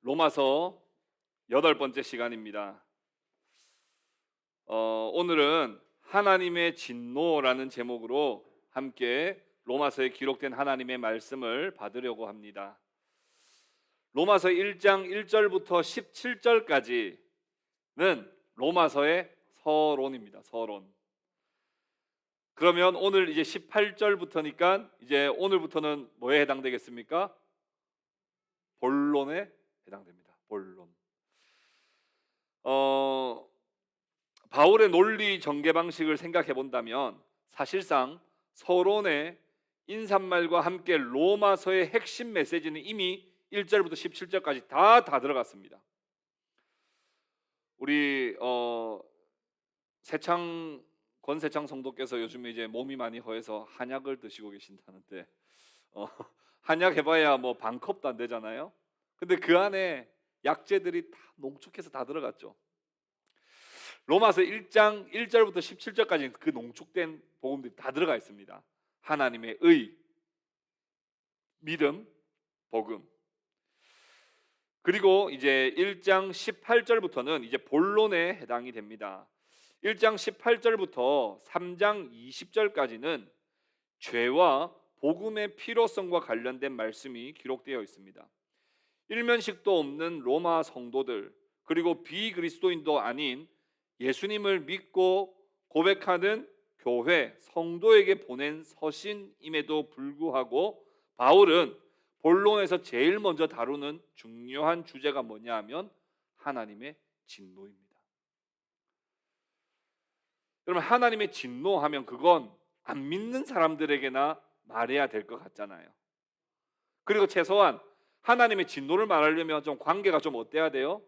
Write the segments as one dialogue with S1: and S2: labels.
S1: 로마서 8번째 시간입니다. 오늘은 하나님의 진노라는 제목으로 함께 로마서에 기록된 하나님의 말씀을 받으려고 합니다. 로마서 1장 1절부터 17절까지는 로마서의 서론입니다. 서론. 그러면 오늘 이제 18절부터니까 이제 오늘부터는 뭐에 해당되겠습니까? 본론에 해당됩니다. 본론. 바울의 논리 전개 방식을 생각해 본다면 사실상 서론의 인사말과 함께 로마서의 핵심 메시지는 이미 1절부터 17절까지 다 들어갔습니다. 우리 권세창 성도께서 요즘에 이제 몸이 많이 허해서 한약을 드시고 계신다는데 한약 해봐야 뭐 반컵도 안 되잖아요. 근데 그 안에 약재들이 다 농축해서 다 들어갔죠. 로마서 1장 1절부터 17절까지 그 농축된 복음들이 다 들어가 있습니다. 하나님의 의, 믿음, 복음. 그리고 이제 1장 18절부터는 이제 본론에 해당이 됩니다. 1장 18절부터 3장 20절까지는 죄와 복음의 필요성과 관련된 말씀이 기록되어 있습니다. 일면식도 없는 로마 성도들, 그리고 비그리스도인도 아닌 예수님을 믿고 고백하는 교회, 성도에게 보낸 서신임에도 불구하고 바울은 본론에서 제일 먼저 다루는 중요한 주제가 뭐냐 하면 하나님의 진노입니다. 여러분, 하나님의 진노하면 그건 안 믿는 사람들에게나 말해야 될 것 같잖아요. 그리고 최소한 하나님의 진노를 말하려면 좀 관계가 좀 어때야 돼요?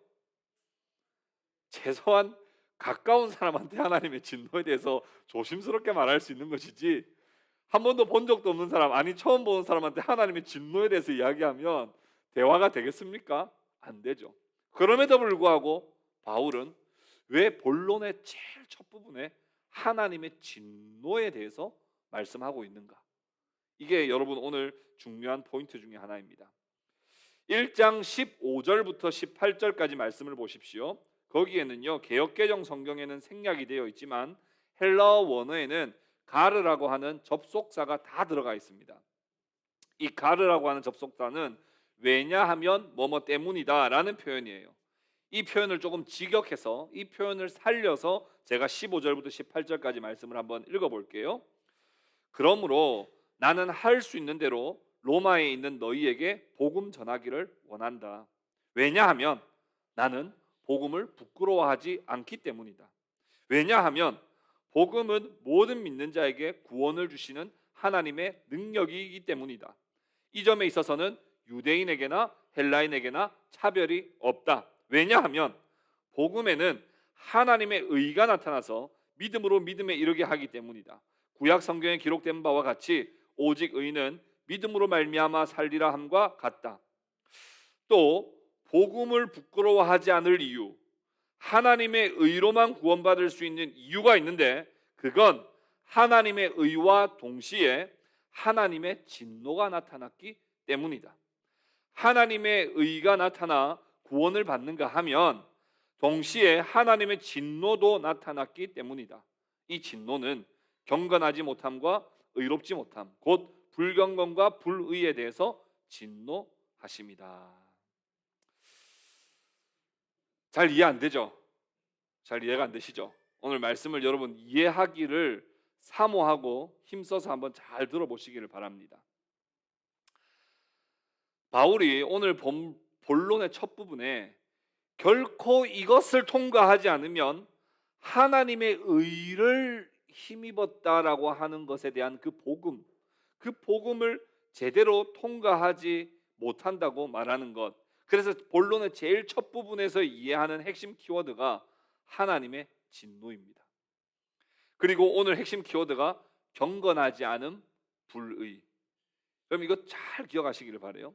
S1: 최소한 가까운 사람한테 하나님의 진노에 대해서 조심스럽게 말할 수 있는 것이지, 한 번도 본 적도 없는 사람, 아니 처음 보는 사람한테 하나님의 진노에 대해서 이야기하면 대화가 되겠습니까? 안 되죠. 그럼에도 불구하고 바울은 왜 본론의 제일 첫 부분에 하나님의 진노에 대해서 말씀하고 있는가? 이게 여러분 오늘 중요한 포인트 중에 하나입니다. 1장 15절부터 18절까지 말씀을 보십시오. 거기에는요, 개역개정 성경에는 생략이 되어 있지만 헬라어 원어에는 가르라고 하는 접속사가 다 들어가 있습니다. 이 가르라고 하는 접속사는 왜냐하면 뭐뭐 때문이다 라는 표현이에요. 이 표현을 조금 직역해서 이 표현을 살려서 제가 15절부터 18절까지 말씀을 한번 읽어볼게요. 그러므로 나는 할 수 있는 대로 로마에 있는 너희에게 복음 전하기를 원한다. 왜냐하면 나는 복음을 부끄러워하지 않기 때문이다. 왜냐하면 복음은 모든 믿는 자에게 구원을 주시는 하나님의 능력이기 때문이다. 이 점에 있어서는 유대인에게나 헬라인에게나 차별이 없다. 왜냐하면 복음에는 하나님의 의가 나타나서 믿음으로 믿음에 이르게 하기 때문이다. 구약 성경에 기록된 바와 같이 오직 의는 믿음으로 말미암아 살리라 함과 같다. 또 복음을 부끄러워하지 않을 이유, 하나님의 의로만 구원받을 수 있는 이유가 있는데, 그건 하나님의 의와 동시에 하나님의 진노가 나타났기 때문이다. 하나님의 의가 나타나 구원을 받는가 하면 동시에 하나님의 진노도 나타났기 때문이다. 이 진노는 경건하지 못함과 의롭지 못함, 곧 불경건과 불의에 대해서 진노하심이다. 잘 이해 안 되죠? 잘 이해가 안 되시죠? 오늘 말씀을 여러분 이해하기를 사모하고 힘써서 한번 잘 들어보시기를 바랍니다. 바울이 오늘 본론의 첫 부분에 결코 이것을 통과하지 않으면 하나님의 의를 힘입었다라고 하는 것에 대한 그 복음을 제대로 통과하지 못한다고 말하는 것. 그래서 본론의 제일 첫 부분에서 이해하는 핵심 키워드가 하나님의 진노입니다. 그리고 오늘 핵심 키워드가 경건하지 않음, 불의. 그럼 이거 잘 기억하시기를 바라요.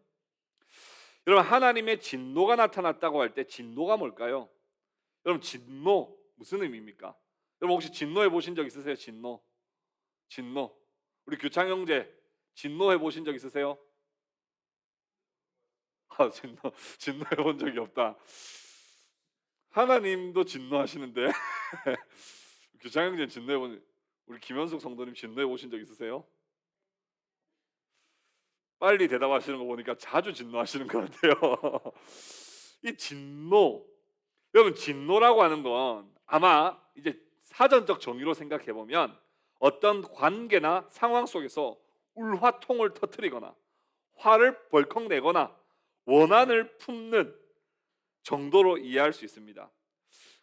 S1: 여러분, 하나님의 진노가 나타났다고 할 때 진노가 뭘까요? 여러분, 진노 무슨 의미입니까? 여러분 혹시 진노해 보신 적 있으세요? 진노. 우리 규창 형제 진노해 보신 적 있으세요? 진노해 본 적이 없다. 하나님도 진노하시는데 규창형제는 진노해 본 우리 김현숙 성도님 진노해 보신 적 있으세요? 빨리 대답하시는 거 보니까 자주 진노하시는 것 같아요. 이 진노, 여러분 진노라고 하는 건 아마 이제 사전적 정의로 생각해 보면 어떤 관계나 상황 속에서 울화통을 터뜨리거나 화를 벌컥 내거나 원한을 품는 정도로 이해할 수 있습니다.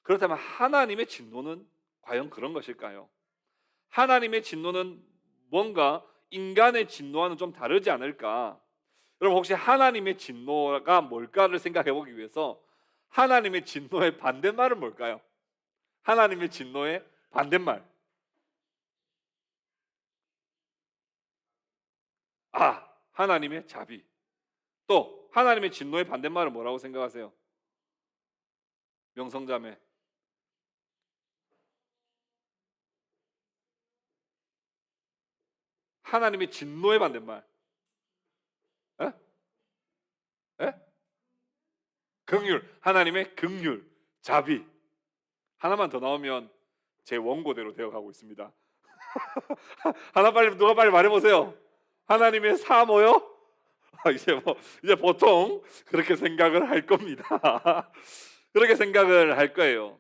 S1: 그렇다면 하나님의 진노는 과연 그런 것일까요? 하나님의 진노는 뭔가 인간의 진노와는 좀 다르지 않을까? 여러분 혹시 하나님의 진노가 뭘까를 생각해 보기 위해서 하나님의 진노의 반대말은 뭘까요? 하나님의 진노의 반대말. 하나님의 자비. 또 하나님의 진노의 반대말은 뭐라고 생각하세요? 명성자매. 하나님의 진노의 반대말. 에? 에? 긍휼. 하나님의 긍휼, 자비. 하나만 더 나오면 제 원고대로 되어가고 있습니다. 하나 빨리 누가 빨리 말해보세요. 하나님의 사모요? 이제 보통 그렇게 생각을 할 겁니다. 그렇게 생각을 할 거예요.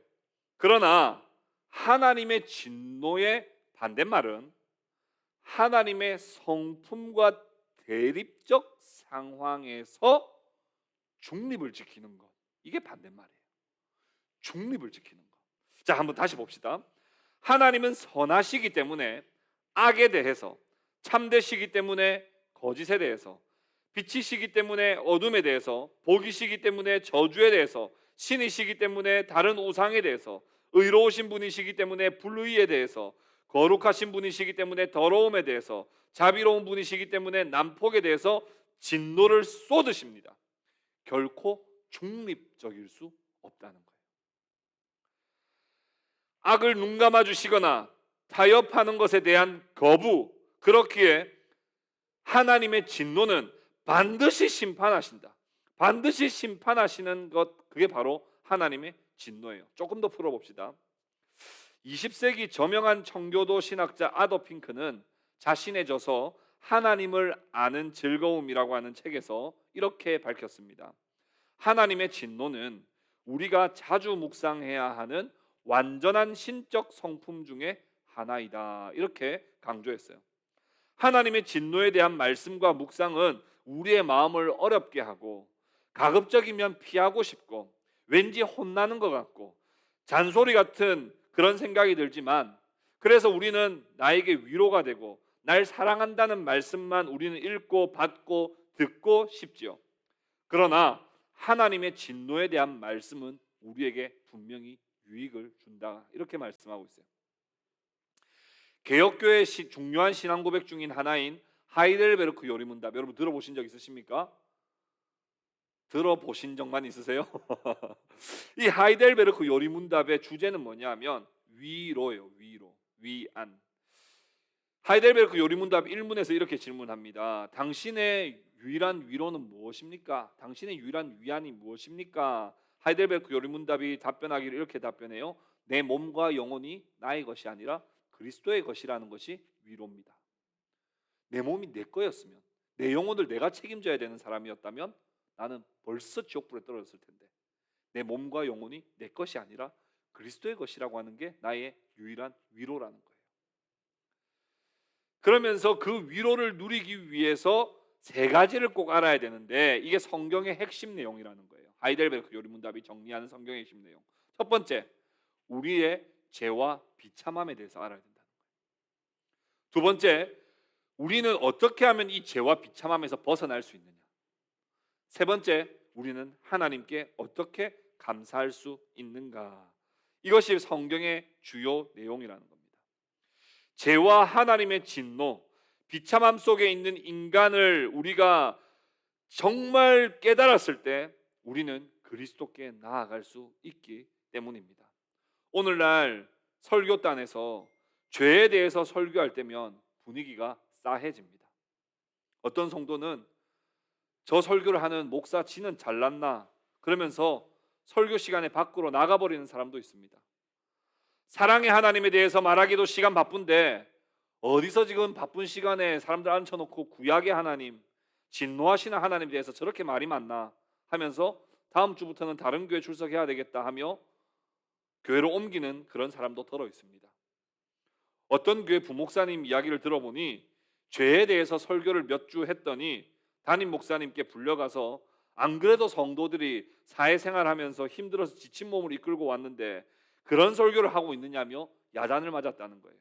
S1: 그러나 하나님의 진노의 반대말은 하나님의 성품과 대립적 상황에서 중립을 지키는 것. 이게 반대말이에요. 중립을 지키는 것. 자, 한번 다시 봅시다. 하나님은 선하시기 때문에 악에 대해서, 참되시기 때문에 거짓에 대해서, 빛이시기 때문에 어둠에 대해서, 복이시기 때문에 저주에 대해서, 신이시기 때문에 다른 우상에 대해서, 의로우신 분이시기 때문에 불의에 대해서, 거룩하신 분이시기 때문에 더러움에 대해서, 자비로운 분이시기 때문에 난폭에 대해서 진노를 쏟으십니다. 결코 중립적일 수 없다는 거예요. 악을 눈감아 주시거나 타협하는 것에 대한 거부, 그렇기에 하나님의 진노는 반드시 심판하신다. 반드시 심판하시는 것, 그게 바로 하나님의 진노예요. 조금 더 풀어봅시다. 20세기 저명한 청교도 신학자 아도 핑크는 자신의 저서 하나님을 아는 즐거움이라고 하는 책에서 이렇게 밝혔습니다. 하나님의 진노는 우리가 자주 묵상해야 하는 완전한 신적 성품 중에 하나이다. 이렇게 강조했어요. 하나님의 진노에 대한 말씀과 묵상은 우리의 마음을 어렵게 하고 가급적이면 피하고 싶고 왠지 혼나는 것 같고 잔소리 같은 그런 생각이 들지만, 그래서 우리는 나에게 위로가 되고 날 사랑한다는 말씀만 우리는 읽고 받고 듣고 싶지요. 그러나 하나님의 진노에 대한 말씀은 우리에게 분명히 유익을 준다. 이렇게 말씀하고 있어요. 개혁교회의 중요한 신앙 고백 중인 하나인 하이델베르크 요리문답, 여러분 들어보신 적 있으십니까? 들어보신 적만 있으세요? 이 하이델베르크 요리문답의 주제는 뭐냐면 위로예요. 위로, 위안. 하이델베르크 요리문답 1문에서 이렇게 질문합니다. 당신의 유일한 위로는 무엇입니까? 당신의 유일한 위안이 무엇입니까? 하이델베르크 요리문답이 답변하기를 이렇게 답변해요. 내 몸과 영혼이 나의 것이 아니라 그리스도의 것이라는 것이 위로입니다. 내 몸이 내 거였으면, 내 영혼을 내가 책임져야 되는 사람이었다면 나는 벌써 지옥불에 떨어졌을 텐데, 내 몸과 영혼이 내 것이 아니라 그리스도의 것이라고 하는 게 나의 유일한 위로라는 거예요. 그러면서 그 위로를 누리기 위해서 세 가지를 꼭 알아야 되는데, 이게 성경의 핵심 내용이라는 거예요. 하이델베르크 요리문답이 정리하는 성경의 핵심 내용. 첫 번째, 우리의 죄와 비참함에 대해서 알아야 된다는 거예요. 두 번째, 우리는 어떻게 하면 이 죄와 비참함에서 벗어날 수 있느냐. 세 번째, 우리는 하나님께 어떻게 감사할 수 있는가. 이것이 성경의 주요 내용이라는 겁니다. 죄와 하나님의 진노, 비참함 속에 있는 인간을 우리가 정말 깨달았을 때 우리는 그리스도께 나아갈 수 있기 때문입니다. 오늘날 설교단에서 죄에 대해서 설교할 때면 분위기가 싸해집니다. 어떤 성도는 저 설교를 하는 목사 지는 잘났나 그러면서 설교 시간에 밖으로 나가버리는 사람도 있습니다. 사랑의 하나님에 대해서 말하기도 시간 바쁜데 어디서 지금 바쁜 시간에 사람들 앉혀놓고 구약의 하나님, 진노하시는 하나님에 대해서 저렇게 말이 많나 하면서 다음 주부터는 다른 교회 출석해야 되겠다 하며 교회로 옮기는 그런 사람도 들어 있습니다. 어떤 교회 부목사님 이야기를 들어보니 죄에 대해서 설교를 몇 주 했더니 담임 목사님께 불려가서 안 그래도 성도들이 사회생활하면서 힘들어서 지친 몸을 이끌고 왔는데 그런 설교를 하고 있느냐며 야단을 맞았다는 거예요.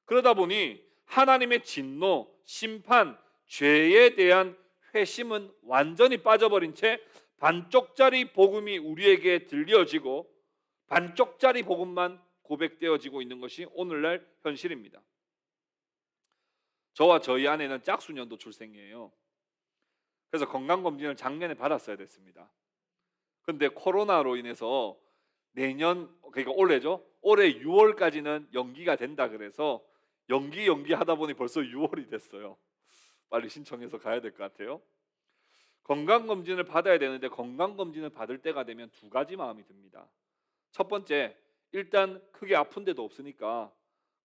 S1: 그러다 보니 하나님의 진노, 심판, 죄에 대한 회심은 완전히 빠져버린 채 반쪽짜리 복음이 우리에게 들려지고 반쪽짜리 복음만 고백되어지고 있는 것이 오늘날 현실입니다. 저와 저희 아내는 짝수년도 출생이에요. 그래서 건강검진을 작년에 받았어야 됐습니다. 근데 코로나로 인해서 내년, 그러니까 올해죠. 올해 6월까지는 연기가 된다 그래서 연기하다 보니 벌써 6월이 됐어요. 빨리 신청해서 가야 될 것 같아요. 건강검진을 받아야 되는데 건강검진을 받을 때가 되면 두 가지 마음이 듭니다. 첫 번째, 일단 크게 아픈 데도 없으니까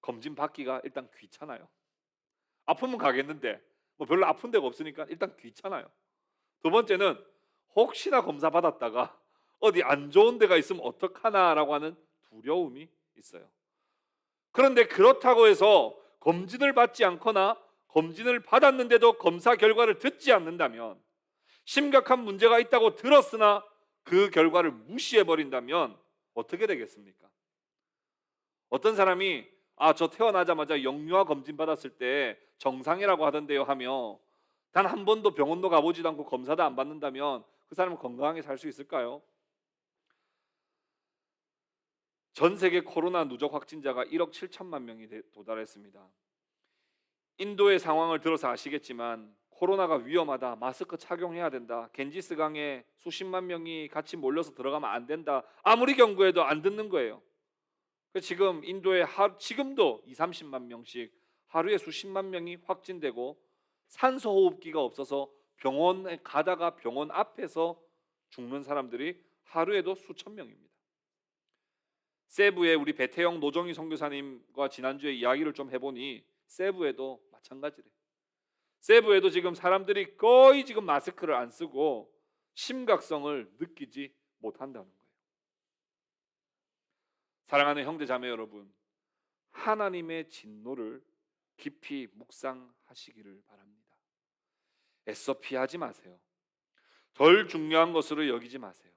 S1: 검진 받기가 일단 귀찮아요. 아프면 가겠는데 뭐 별로 아픈 데가 없으니까 일단 귀찮아요. 두 번째는 혹시나 검사 받았다가 어디 안 좋은 데가 있으면 어떡하나라고 하는 두려움이 있어요. 그런데 그렇다고 해서 검진을 받지 않거나 검진을 받았는데도 검사 결과를 듣지 않는다면, 심각한 문제가 있다고 들었으나 그 결과를 무시해버린다면 어떻게 되겠습니까? 어떤 사람이 저 태어나자마자 영유아 검진 받았을 때 정상이라고 하던데요 하며 단 한 번도 병원도 가보지도 않고 검사도 안 받는다면 그 사람은 건강하게 살 수 있을까요? 전 세계 코로나 누적 확진자가 1억 7천만 명이 도달했습니다. 인도의 상황을 들어서 아시겠지만 코로나가 위험하다, 마스크 착용해야 된다, 겐지스강에 수십만 명이 같이 몰려서 들어가면 안 된다, 아무리 경고해도 안 듣는 거예요. 지금 인도에 지금도 2, 30만 명씩 하루에 수십만 명이 확진되고 산소호흡기가 없어서 병원에 가다가 병원 앞에서 죽는 사람들이 하루에도 수천 명입니다. 세부의 우리 배태영 노정희 선교사님과 지난주에 이야기를 좀 해보니 세부에도 마찬가지래. 세부에도 지금 사람들이 거의 지금 마스크를 안 쓰고 심각성을 느끼지 못한다는 거예요. 사랑하는 형제 자매 여러분, 하나님의 진노를 깊이 묵상하시기를 바랍니다. 애써 피하지 마세요. 덜 중요한 것으로 여기지 마세요.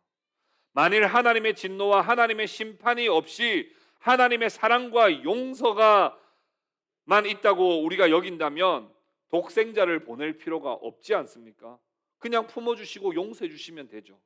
S1: 만일 하나님의 진노와 하나님의 심판이 없이 하나님의 사랑과 용서가만 있다고 우리가 여긴다면 독생자를 보낼 필요가 없지 않습니까? 그냥 품어주시고 용서해 주시면 되죠.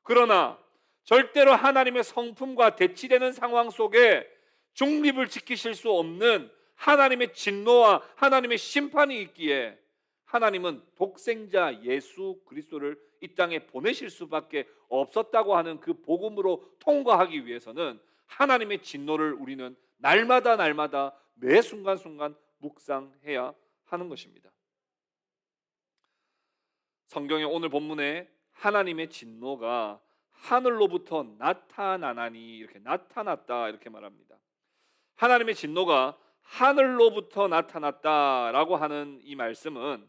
S1: 그러나 절대로 하나님의 성품과 대치되는 상황 속에 중립을 지키실 수 없는 하나님의 진노와 하나님의 심판이 있기에 하나님은 독생자 예수 그리스도를 이 땅에 보내실 수밖에 없었다고 하는 그 복음으로 통과하기 위해서는 하나님의 진노를 우리는 날마다 매 순간순간 묵상해야 하는 것입니다. 성경의 오늘 본문에 하나님의 진노가 하늘로부터 나타나나니 이렇게 나타났다 이렇게 말합니다. 하나님의 진노가 하늘로부터 나타났다라고 하는 이 말씀은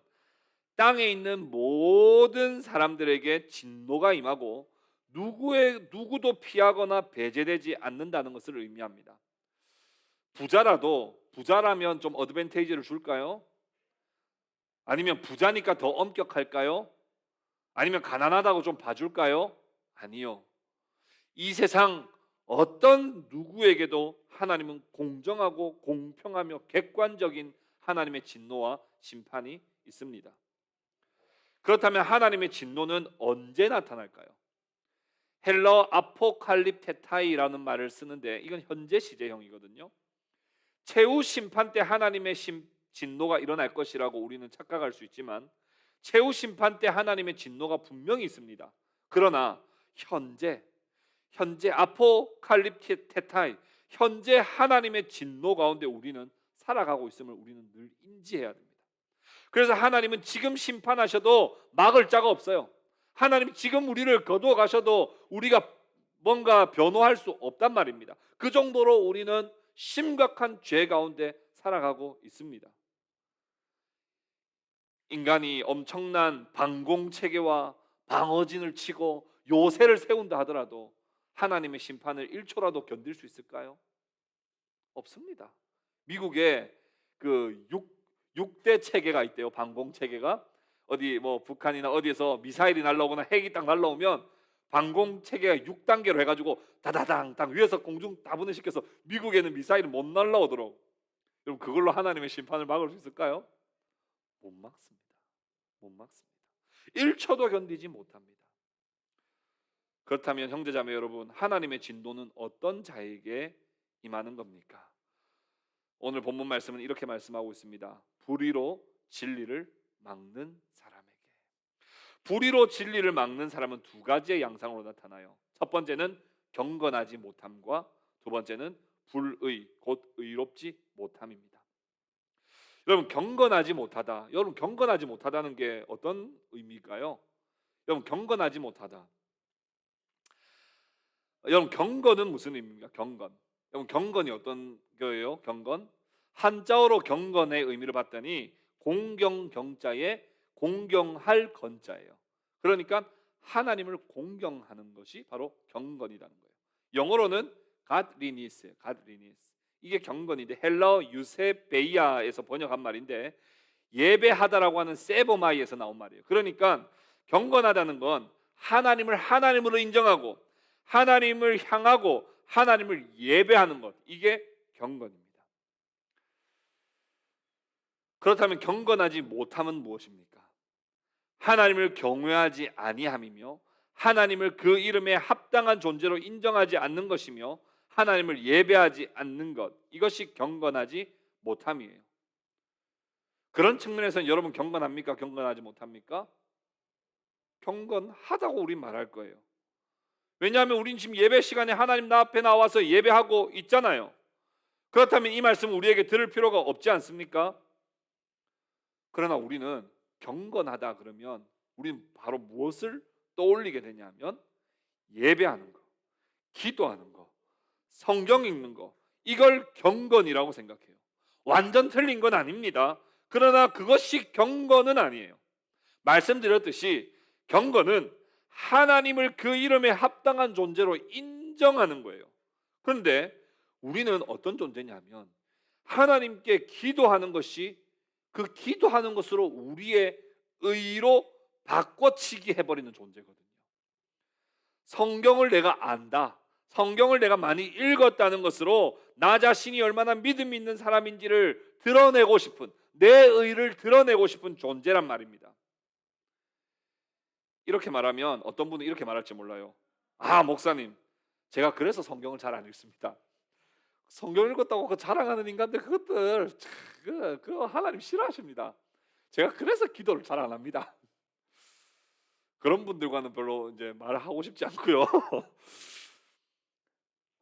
S1: 땅에 있는 모든 사람들에게 진노가 임하고 누구도 피하거나 배제되지 않는다는 것을 의미합니다. 부자라면 좀 어드밴테이지를 줄까요? 아니면 부자니까 더 엄격할까요? 아니면 가난하다고 좀 봐줄까요? 아니요. 이 세상 어떤 누구에게도 하나님은 공정하고 공평하며 객관적인 하나님의 진노와 심판이 있습니다. 그렇다면 하나님의 진노는 언제 나타날까요? 헬러 아포칼립테타이라는 말을 쓰는데 이건 현재 시제형이거든요. 최후 심판 때 하나님의 진노가 일어날 것이라고 우리는 착각할 수 있지만 최후 심판 때 하나님의 진노가 분명히 있습니다. 그러나 현재 아포칼립테타이, 현재 하나님의 진노 가운데 우리는 살아가고 있음을 우리는 늘 인지해야 됩니다. 그래서 하나님은 지금 심판하셔도 막을 자가 없어요. 하나님 지금 우리를 거두어 가셔도 우리가 뭔가 변호할 수 없단 말입니다. 그 정도로 우리는 심각한 죄 가운데 살아가고 있습니다. 인간이 엄청난 방공 체계와 방어진을 치고 요새를 세운다 하더라도 하나님의 심판을 1초라도 견딜 수 있을까요? 없습니다. 미국에 그 6대 체계가 있대요. 방공 체계가. 어디 뭐 북한이나 어디에서 미사일이 날라오거나 핵이 딱 날라오면 방공 체계가 6단계로 해가지고 다다당당 위에서 공중 다분해시켜서 미국에는 미사일이 못 날라오도록. 여러분 그걸로 하나님의 심판을 막을 수 있을까요? 못 막습니다. 못 막습니다. 1초도 견디지 못합니다. 그렇다면 형제자매 여러분, 하나님의 진노는 어떤 자에게 임하는 겁니까? 오늘 본문 말씀은 이렇게 말씀하고 있습니다. 불의로 진리를 막는 사람에게. 불의로 진리를 막는 사람은 두 가지의 양상으로 나타나요. 첫 번째는 경건하지 못함과 두 번째는 불의, 곧 의롭지 못함입니다. 여러분 경건하지 못하다. 여러분 경건하지 못하다는 게 어떤 의미일까요? 여러분 경건하지 못하다. 여러분 경건은 무슨 의미입니까? 경건. 여러분 경건이 어떤 거예요? 경건? 한자어로 경건의 의미를 봤더니 공경경자에 공경할 건자예요. 그러니까 하나님을 공경하는 것이 바로 경건이라는 거예요. 영어로는 godliness, godliness. 이게 경건인데 헬라어 유세베이아에서 번역한 말인데 예배하다라고 하는 세보마이에서 나온 말이에요. 그러니까 경건하다는 건 하나님을 하나님으로 인정하고 하나님을 향하고 하나님을 예배하는 것, 이게 경건입니다. 그렇다면 경건하지 못함은 무엇입니까? 하나님을 경외하지 아니함이며 하나님을 그 이름에 합당한 존재로 인정하지 않는 것이며 하나님을 예배하지 않는 것, 이것이 경건하지 못함이에요. 그런 측면에서는 여러분 경건합니까? 경건하지 못합니까? 경건하다고 우린 말할 거예요. 왜냐하면 우린 지금 예배 시간에 하나님 나 앞에 나와서 예배하고 있잖아요. 그렇다면 이 말씀을 우리에게 들을 필요가 없지 않습니까? 그러나 우리는 경건하다 그러면 우리는 바로 무엇을 떠올리게 되냐면 예배하는 거, 기도하는 거, 성경 읽는 거, 이걸 경건이라고 생각해요. 완전 틀린 건 아닙니다. 그러나 그것이 경건은 아니에요. 말씀드렸듯이 경건은 하나님을 그 이름에 합당한 존재로 인정하는 거예요. 그런데 우리는 어떤 존재냐면 하나님께 기도하는 것이 그 기도하는 것으로 우리의 의로 바꿔치기 해버리는 존재거든요. 성경을 내가 안다, 성경을 내가 많이 읽었다는 것으로 나 자신이 얼마나 믿음 있는 사람인지를 드러내고 싶은, 내 의를 드러내고 싶은 존재란 말입니다. 이렇게 말하면 어떤 분은 이렇게 말할지 몰라요. 아 목사님, 제가 그래서 성경을 잘 안 읽습니다. 성경 읽었다고 그 자랑하는 인간들 그것들 그 하나님 싫어하십니다. 제가 그래서 기도를 잘 안 합니다. 그런 분들과는 별로 이제 말을 하고 싶지 않고요.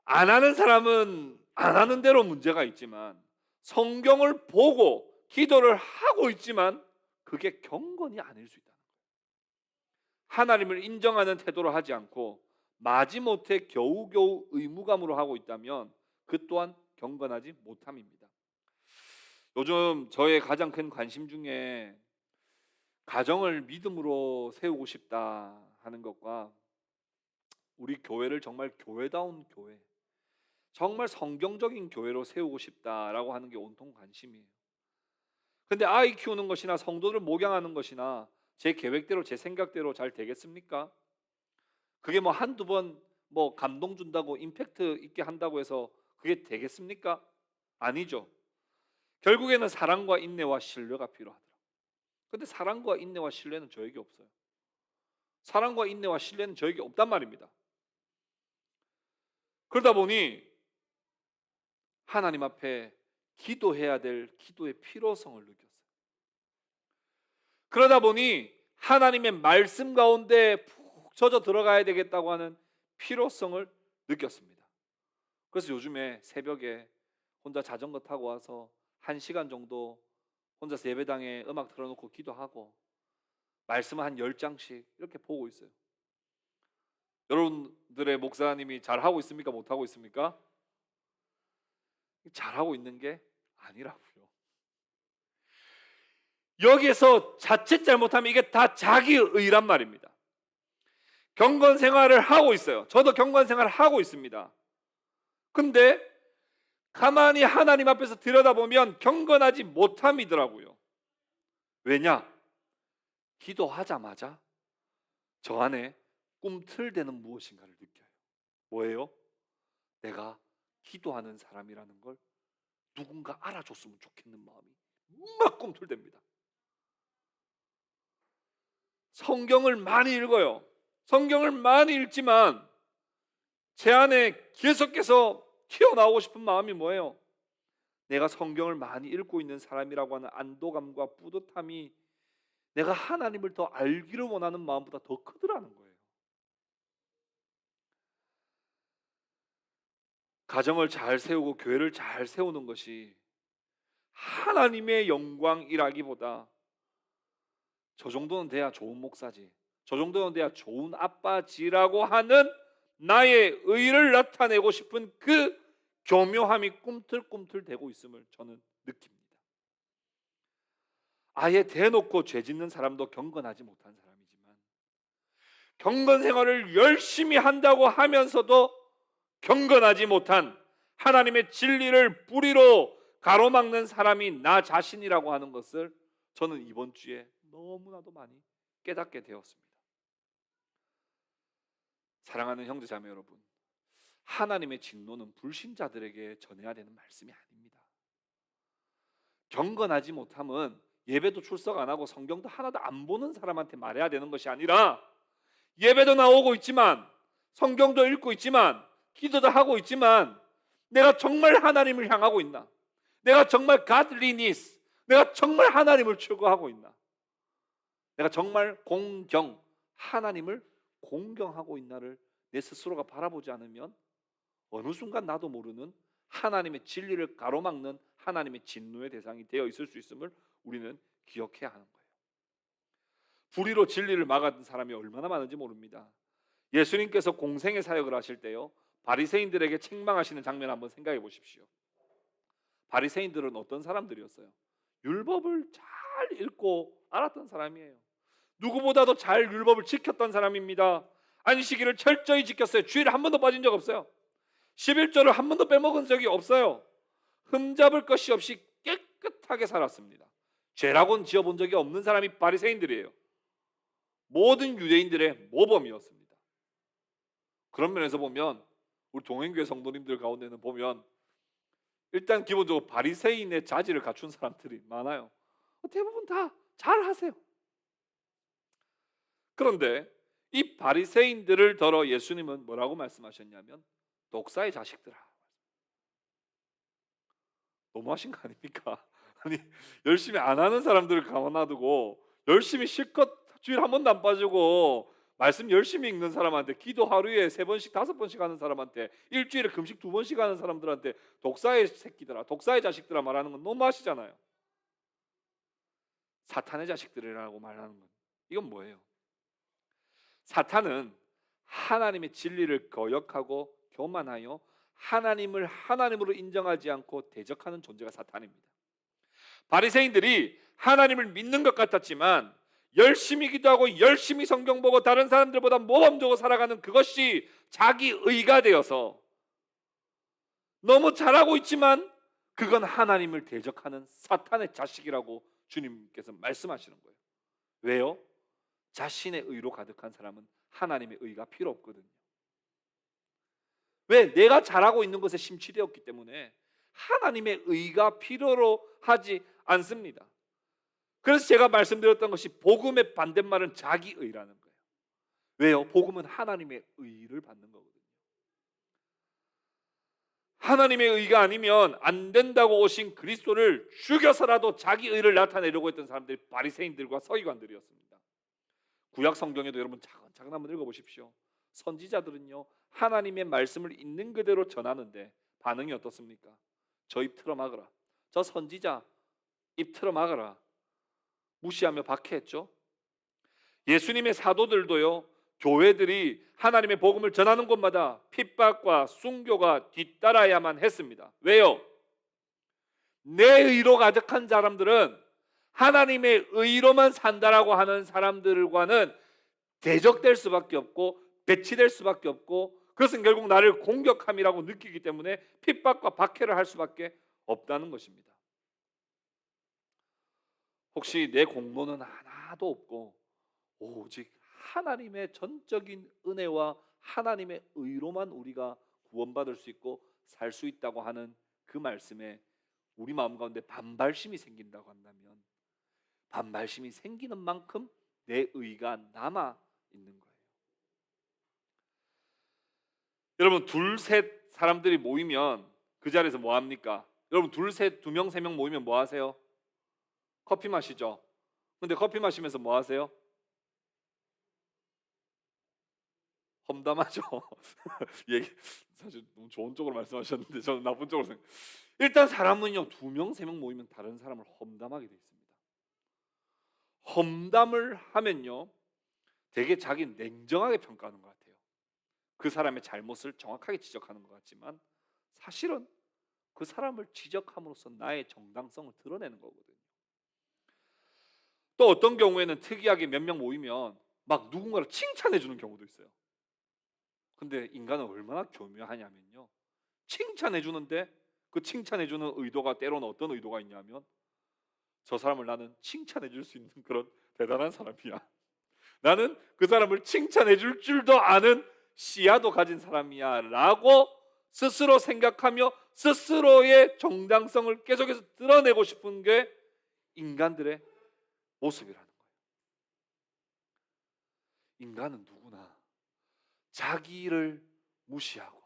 S1: 안 하는 사람은 안 하는 대로 문제가 있지만 성경을 보고 기도를 하고 있지만 그게 경건이 아닐 수 있다는 거예요. 하나님을 인정하는 태도로 하지 않고 마지못해 겨우겨우 의무감으로 하고 있다면 그 또한 경건하지 못함입니다. 요즘 저의 가장 큰 관심 중에 가정을 믿음으로 세우고 싶다 하는 것과 우리 교회를 정말 교회다운 교회, 정말 성경적인 교회로 세우고 싶다라고 하는 게 온통 관심이에요. 근데 아이 키우는 것이나 성도를 목양하는 것이나 제 계획대로 제 생각대로 잘 되겠습니까? 그게 뭐 한두 번 뭐 감동 준다고 임팩트 있게 한다고 해서 그게 되겠습니까? 아니죠. 결국에는 사랑과 인내와 신뢰가 필요하더라고요. 근데 사랑과 인내와 신뢰는 저에게 없어요. 사랑과 인내와 신뢰는 저에게 없단 말입니다. 그러다 보니 하나님 앞에 기도해야 될 기도의 필요성을 느꼈어요. 그러다 보니 하나님의 말씀 가운데 푹 젖어 들어가야 되겠다고 하는 필요성을 느꼈습니다. 그래서 요즘에 새벽에 혼자 자전거 타고 와서 1시간 정도 혼자서 예배당에 음악 틀어놓고 기도하고 말씀을 한 10장씩 이렇게 보고 있어요. 여러분들의 목사님이 잘하고 있습니까? 못하고 있습니까? 잘하고 있는 게 아니라고요. 여기에서 자칫 잘못하면 이게 다 자기의란 말입니다. 경건 생활을 하고 있어요. 저도 경건 생활을 하고 있습니다. 근데 가만히 하나님 앞에서 들여다보면 경건하지 못함이더라고요. 왜냐? 기도하자마자 저 안에 꿈틀대는 무엇인가를 느껴요. 뭐예요? 내가 기도하는 사람이라는 걸 누군가 알아줬으면 좋겠는 마음이 막 꿈틀댑니다. 성경을 많이 읽어요. 성경을 많이 읽지만 제 안에 계속해서 튀어나오고 싶은 마음이 뭐예요? 내가 성경을 많이 읽고 있는 사람이라고 하는 안도감과 뿌듯함이 내가 하나님을 더 알기를 원하는 마음보다 더 크더라는 거예요. 가정을 잘 세우고 교회를 잘 세우는 것이 하나님의 영광이라기보다 저 정도는 돼야 좋은 목사지, 저 정도는 돼야 좋은 아빠지라고 하는 나의 의를 나타내고 싶은 그 교묘함이 꿈틀꿈틀대고 있음을 저는 느낍니다. 아예 대놓고 죄 짓는 사람도 경건하지 못한 사람이지만 경건 생활을 열심히 한다고 하면서도 경건하지 못한 하나님의 진리를 뿌리로 가로막는 사람이 나 자신이라고 하는 것을 저는 이번 주에 너무나도 많이 깨닫게 되었습니다. 사랑하는 형제 자매 여러분, 하나님의 진노는 불신자들에게 전해야 되는 말씀이 아닙니다. 경건하지 못함은 예배도 출석 안 하고 성경도 하나도 안 보는 사람한테 말해야 되는 것이 아니라 예배도 나오고 있지만 성경도 읽고 있지만 기도도 하고 있지만 내가 정말 하나님을 향하고 있나? 내가 정말 godliness, 내가 정말 하나님을 추구하고 있나? 내가 정말 하나님을 공경하고 있나를 내 스스로가 바라보지 않으면 어느 순간 나도 모르는 하나님의 진리를 가로막는 하나님의 진노의 대상이 되어 있을 수 있음을 우리는 기억해야 하는 거예요. 불의로 진리를 막았던 사람이 얼마나 많은지 모릅니다. 예수님께서 공생의 사역을 하실 때요, 바리새인들에게 책망하시는 장면 한번 생각해 보십시오. 바리새인들은 어떤 사람들이었어요? 율법을 잘 읽고 알았던 사람이에요. 누구보다도 잘 율법을 지켰던 사람입니다. 안식일을 철저히 지켰어요. 주일에 한 번도 빠진 적 없어요. 11조를 한 번도 빼먹은 적이 없어요. 흠잡을 것이 없이 깨끗하게 살았습니다. 죄라고는 지어본 적이 없는 사람이 바리새인들이에요. 모든 유대인들의 모범이었습니다. 그런 면에서 보면 우리 동행교회 성도님들 가운데는 보면 일단 기본적으로 바리새인의 자질을 갖춘 사람들이 많아요. 대부분 다 잘하세요. 그런데 이 바리새인들을 더러 예수님은 뭐라고 말씀하셨냐면 독사의 자식들아. 너무하신 거 아닙니까? 아니, 열심히 안 하는 사람들을 가만 놔두고 열심히 실컷 주일 한 번도 안 빠지고 말씀 열심히 읽는 사람한테, 기도 하루에 3번씩 5번씩 하는 사람한테, 일주일에 금식 2번씩 하는 사람들한테 독사의 새끼들아, 독사의 자식들아 말하는 건 너무하시잖아요. 사탄의 자식들이라고 말하는 건 이건 뭐예요? 사탄은 하나님의 진리를 거역하고 교만하여 하나님을 하나님으로 인정하지 않고 대적하는 존재가 사탄입니다. 바리새인들이 하나님을 믿는 것 같았지만 열심히 기도하고 열심히 성경 보고 다른 사람들보다 모범적으로 살아가는 그것이 자기의가 되어서 너무 잘하고 있지만 그건 하나님을 대적하는 사탄의 자식이라고 주님께서 말씀하시는 거예요. 왜요? 자신의 의로 가득한 사람은 하나님의 의가 필요 없거든요. 왜? 내가 잘하고 있는 것에 심취되었기 때문에 하나님의 의가 필요로 하지 않습니다. 그래서 제가 말씀드렸던 것이 복음의 반대말은 자기의라는 거예요. 왜요? 복음은 하나님의 의를 받는 거거든요. 하나님의 의가 아니면 안 된다고 오신 그리스도를 죽여서라도 자기의를 나타내려고 했던 사람들이 바리새인들과 서기관들이었습니다. 구약 성경에도 여러분 차근차근 한번 읽어보십시오. 선지자들은요, 하나님의 말씀을 있는 그대로 전하는데 반응이 어떻습니까? 저 입 틀어막으라. 저 선지자 입 틀어 막아라. 무시하며 박해했죠. 예수님의 사도들도요, 교회들이 하나님의 복음을 전하는 곳마다 핍박과 순교가 뒤따라야만 했습니다. 왜요? 내 의로 가득한 사람들은 하나님의 의로만 산다라고 하는 사람들과는 대적될 수밖에 없고 배치될 수밖에 없고, 그것은 결국 나를 공격함이라고 느끼기 때문에 핍박과 박해를 할 수밖에 없다는 것입니다. 혹시 내 공로는 하나도 없고 오직 하나님의 전적인 은혜와 하나님의 의로만 우리가 구원받을 수 있고 살 수 있다고 하는 그 말씀에 우리 마음 가운데 반발심이 생긴다고 한다면, 반발심이 생기는 만큼 내 의가 남아 있는 거예요. 여러분, 둘, 셋 사람들이 모이면 그 자리에서 뭐 합니까? 여러분, 둘, 셋, 두 명, 세 명 모이면 뭐 하세요? 커피 마시죠. 근데 커피 마시면서 뭐 하세요? 험담하죠. 얘기 사실 너무 좋은 쪽으로 말씀하셨는데 저는 나쁜 쪽으로 생각. 일단 사람은요, 두 명, 세 명 모이면 다른 사람을 험담하게 돼 있습니다. 험담을 하면요, 되게 자기 냉정하게 평가하는 것 같아요. 그 사람의 잘못을 정확하게 지적하는 것 같지만 사실은 그 사람을 지적함으로써 나의 정당성을 드러내는 거거든요. 또 어떤 경우에는 특이하게 몇 명 모이면 막 누군가를 칭찬해 주는 경우도 있어요. 근데 인간은 얼마나 교묘하냐면요, 칭찬해 주는데 그 칭찬해 주는 의도가 때로는 어떤 의도가 있냐면, 저 사람을 나는 칭찬해 줄 수 있는 그런 대단한 사람이야. 나는 그 사람을 칭찬해 줄 줄도 아는 씨야도 가진 사람이야 라고 스스로 생각하며 스스로의 정당성을 계속해서 드러내고 싶은 게 인간들의 모습이라는 거예요. 인간은 누구나 자기를 무시하고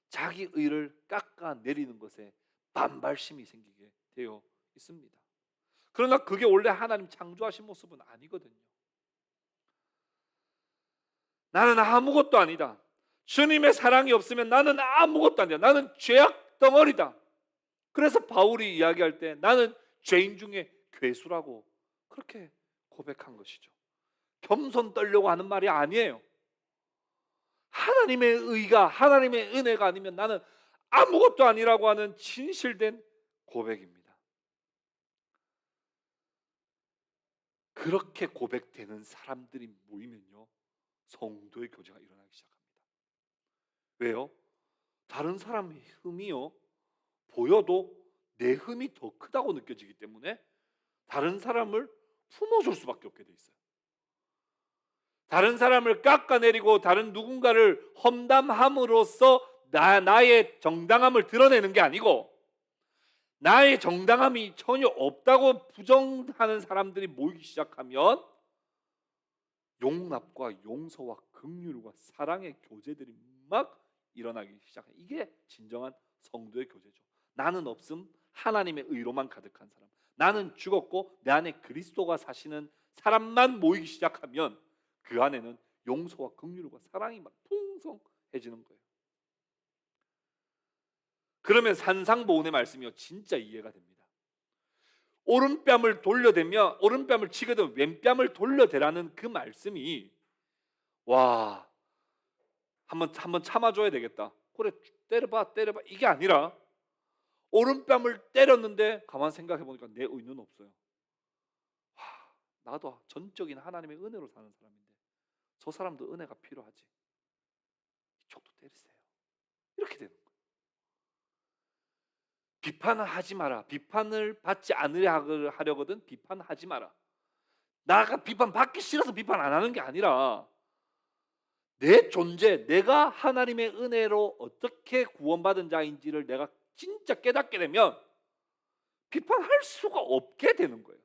S1: 자기 의를 깎아내리는 것에 반발심이 생기게 되어 있습니다. 그러나 그게 원래 하나님 창조하신 모습은 아니거든요. 나는 아무것도 아니다. 주님의 사랑이 없으면 나는 아무것도 아니다. 나는 죄악 덩어리다. 그래서 바울이 이야기할 때 나는 죄인 중에 괴수라고 그렇게 고백한 것이죠. 겸손 떨려고 하는 말이 아니에요. 하나님의 의가, 하나님의 은혜가 아니면 나는 아무것도 아니라고 하는 진실된 고백입니다. 그렇게 고백되는 사람들이 모이면요, 성도의 교제가 일어나기 시작합니다. 왜요? 다른 사람의 흠이요, 보여도 내 흠이 더 크다고 느껴지기 때문에 다른 사람을 품어줄 수밖에 없게 돼 있어요. 다른 사람을 깎아내리고 다른 누군가를 험담함으로써 나의 정당함을 드러내는 게 아니고, 나의 정당함이 전혀 없다고 부정하는 사람들이 모이기 시작하면 용납과 용서와 긍휼과 사랑의 교제들이 막 일어나기 시작해요. 이게 진정한 성도의 교제죠. 나는 없음, 하나님의 의로만 가득한 사람. 나는 죽었고 내 안에 그리스도가 사시는 사람만 모이기 시작하면 그 안에는 용서와 긍휼과 사랑이 막 풍성해지는 거예요. 그러면 산상보훈의 말씀이요, 진짜 이해가 됩니다. 오른뺨을 돌려대며 오른뺨을 치거든 왼뺨을 돌려대라는 그 말씀이, 와, 한번 참아줘야 되겠다. 그래, 때려봐 이게 아니라 오른뺨을 때렸는데 가만 생각해 보니까 내 의는 없어요. 나도 전적인 하나님의 은혜로 사는 사람인데 저 사람도 은혜가 필요하지. 이쪽도 때리세요. 이렇게 되는 거예요. 비판을 하지 마라. 비판을 받지 않으려 하려거든 비판하지 마라. 나가 비판 받기 싫어서 비판 안 하는 게 아니라 내 존재, 내가 하나님의 은혜로 어떻게 구원받은 자인지를 내가 진짜 깨닫게 되면 비판할 수가 없게 되는 거예요.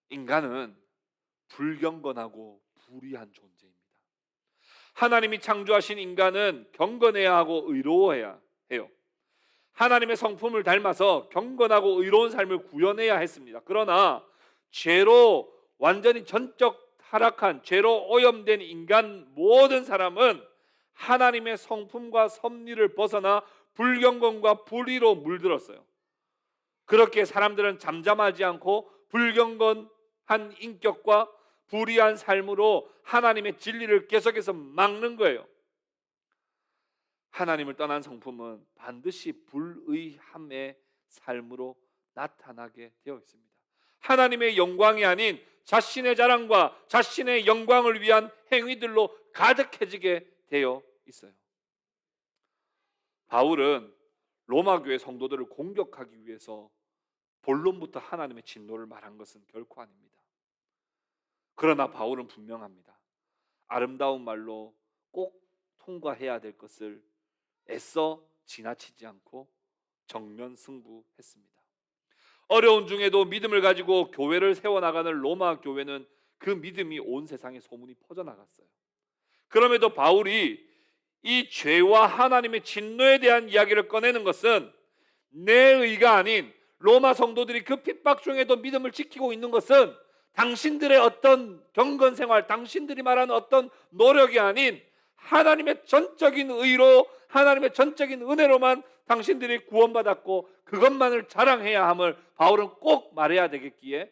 S1: 인간은 불경건하고 불의한 존재입니다. 하나님이 창조하신 인간은 경건해야 하고 의로워야 해요. 하나님의 성품을 닮아서 경건하고 의로운 삶을 구현해야 했습니다. 그러나 죄로 완전히 전적 타락한, 죄로 오염된 인간 모든 사람은 하나님의 성품과 섭리를 벗어나 불경건과 불의로 물들었어요. 그렇게 사람들은 잠잠하지 않고 불경건한 인격과 불의한 삶으로 하나님의 진리를 계속해서 막는 거예요. 하나님을 떠난 성품은 반드시 불의함의 삶으로 나타나게 되어 있습니다. 하나님의 영광이 아닌 자신의 자랑과 자신의 영광을 위한 행위들로 가득해지게 되어 있어요. 바울은 로마 교회 성도들을 공격하기 위해서 본론부터 하나님의 진노를 말한 것은 결코 아닙니다. 그러나 바울은 분명합니다. 아름다운 말로 꼭 통과해야 될 것을 애써 지나치지 않고 정면 승부했습니다. 어려운 중에도 믿음을 가지고 교회를 세워나가는 로마 교회는 그 믿음이 온 세상에 소문이 퍼져나갔어요. 그럼에도 바울이 이 죄와 하나님의 진노에 대한 이야기를 꺼내는 것은 내 의가 아닌 로마 성도들이 그 핍박 중에도 믿음을 지키고 있는 것은 당신들의 어떤 경건 생활, 당신들이 말하는 어떤 노력이 아닌 하나님의 전적인 의로, 하나님의 전적인 은혜로만 당신들이 구원받았고 그것만을 자랑해야 함을 바울은 꼭 말해야 되겠기에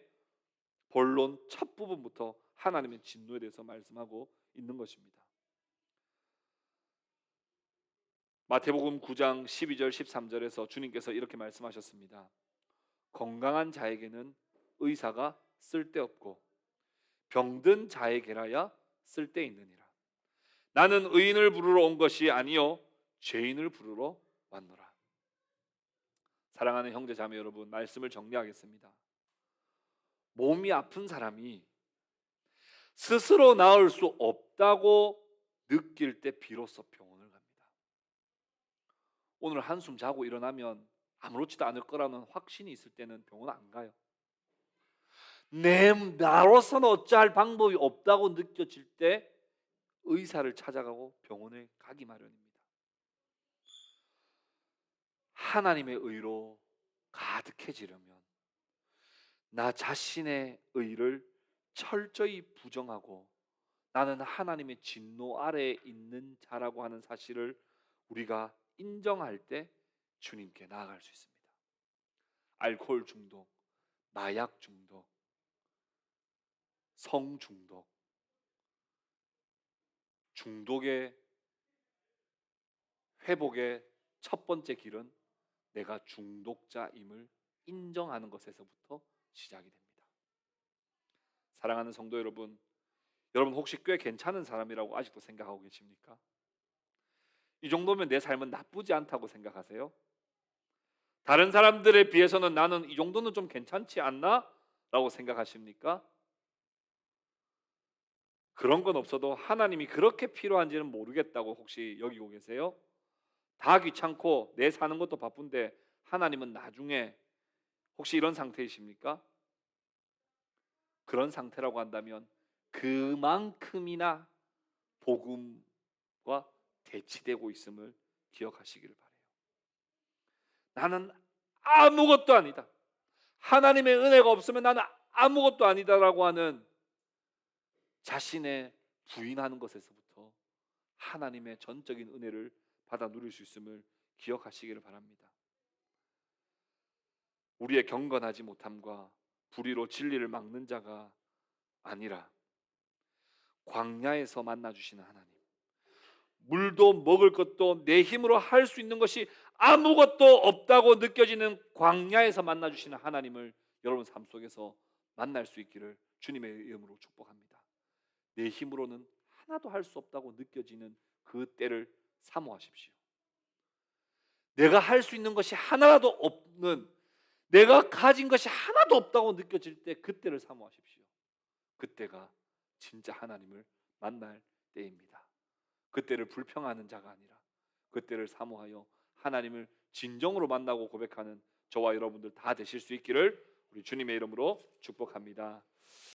S1: 본론 첫 부분부터 하나님의 진노에 대해서 말씀하고 있는 것입니다. 마태복음 9장 12절 13절에서 주님께서 이렇게 말씀하셨습니다. 건강한 자에게는 의사가 쓸데없고 병든 자에게라야 쓸데있느니라. 나는 의인을 부르러 온 것이 아니요 죄인을 부르러 왔노라. 사랑하는 형제 자매 여러분, 말씀을 정리하겠습니다. 몸이 아픈 사람이 스스로 나을 수 없다고 느낄 때 비로소 병원을 갑니다. 오늘 한숨 자고 일어나면 아무렇지도 않을 거라는 확신이 있을 때는 병원 안 가요. 나로서는 어찌할 방법이 없다고 느껴질 때 의사를 찾아가고 병원에 가기 마련입니다. 하나님의 의로 가득해지려면 나 자신의 의를 철저히 부정하고 나는 하나님의 진노 아래에 있는 자라고 하는 사실을 우리가 인정할 때 주님께 나아갈 수 있습니다. 알코올 중독, 마약 중독, 성 중독, 중독의 회복의 첫 번째 길은 내가 중독자임을 인정하는 것에서부터 시작이 됩니다. 사랑하는 성도 여러분, 여러분 혹시 꽤 괜찮은 사람이라고 아직도 생각하고 계십니까? 이 정도면 내 삶은 나쁘지 않다고 생각하세요? 다른 사람들에 비해서는 나는 이 정도는 좀 괜찮지 않나? 라고 생각하십니까? 그런 건 없어도 하나님이 그렇게 필요한지는 모르겠다고 혹시 여기고 계세요? 다 귀찮고 내 사는 것도 바쁜데 하나님은 나중에, 혹시 이런 상태이십니까? 그런 상태라고 한다면 그만큼이나 복음과 대치되고 있음을 기억하시기를 바라요. 나는 아무것도 아니다, 하나님의 은혜가 없으면 나는 아무것도 아니다라고 하는 자신의 부인하는 것에서부터 하나님의 전적인 은혜를 받아 누릴 수 있음을 기억하시기를 바랍니다. 우리의 경건하지 못함과 불의로 진리를 막는 자가 아니라 광야에서 만나주시는 하나님, 물도 먹을 것도 내 힘으로 할 수 있는 것이 아무것도 없다고 느껴지는 광야에서 만나주시는 하나님을 여러분 삶 속에서 만날 수 있기를 주님의 이름으로 축복합니다. 내 힘으로는 하나도 할 수 없다고 느껴지는 그 때를 사모하십시오. 내가 할 수 있는 것이 하나라도 없는, 내가 가진 것이 하나도 없다고 느껴질 때 그때를 사모하십시오. 그때가 진짜 하나님을 만날 때입니다. 그때를 불평하는 자가 아니라 그때를 사모하여 하나님을 진정으로 만나고 고백하는 저와 여러분들 다 되실 수 있기를 우리 주님의 이름으로 축복합니다.